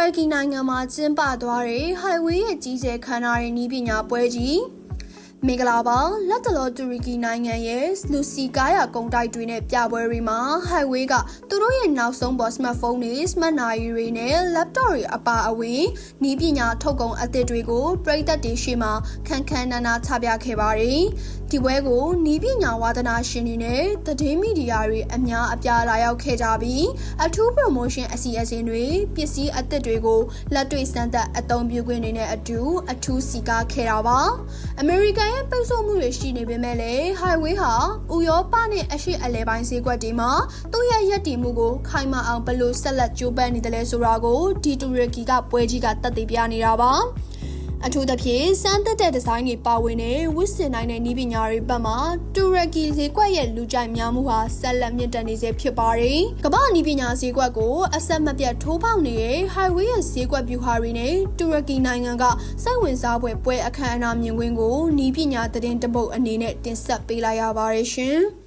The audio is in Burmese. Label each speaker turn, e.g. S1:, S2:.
S1: ရကီနိုင်ငံမှာကျင်းပသွားတဲ့ Highway ရဲ့ကြီးကျယ်ခမ်းနားတဲ့နည်းပညာပွဲကြီးမင်္ဂလာပါလက်တလောတူရကီနိုင်ငံရဲ့လူစီကားရကုန်းတိုက်တွေနဲ့ပြပွဲတွေမှာ Highway ကသူတို့ရဲ့နောက်ဆုံးပေါ် smartphone တွေ smart နာရီတွေနဲ့ laptop တွေအပါအဝင်နည်းပညာထုတ်ကုန်အသစ်တွေကိုပြည်သက်တွေရှေ့မှာခန်းခန်းနာနာချပြခဲ့ပါတယ်ဒီပွဲကိုနည်းပညာဝါသနာရှင်တွေနဲ့သတင်းမီဒီယာတွေအများအပြားလာရောက်ခဲ့ကြပြီးအထူး promotion အစီအစဉ်တွေပစ္စည်းအသစ်တွေကိုလက်တွေ့စမ်းသပ်အသုံးပြုခွင့်တွေနဲ့အထူးစီကားခဲ့တာပါအမေရိကန်ရဲ့ပိတ်ဆို့မှုတွေရှိနေပေမဲ့လည်း Highway ဟာဥရောပနဲ့အရှေ့အလယ်ပိုင်းဈေးကွက်တွေမှာသူ့ရဲ့ရည်တည်မှုကိုခိုင်မာအောင်ဘယ်လိုဆက်လက်ကြိုးပမ်းနေတယ်လဲဆိုတာကိုဒီတူရကီကပွဲကြီးကသက်သေပြနေတာပါအထူးသဖြင့်စမ်းသပ်တဲ့ဒီဇိုင်းတွေပါဝင်တဲ့ဝစ်စင်နိုင်တဲ့နည်းပညာတွေဘက်မှာတူရကီဈေးကွက်ရဲ့လူကြိုက်များမှုဟာဆက်လက်မြင့်တက်နေစေဖြစ်ပါတယ်။ကမ္ဘာနည်းပညာဈေးကွက်ကိုအဆက်မပြတ်ထိုးပေါက်နေတဲ့ Highway ရဲ့ဈေးကွက်ဗျူဟာတွေနဲ့တူရကီနိုင်ငံကစိတ်ဝင်စားပွဲအခမ်းအနားမြင်ကွင်းကိုနည်းပညာသတင်းတပုတ်အနေနဲ့တင်ဆက်ပေးလိုက်ရပါတယ်ရှင်။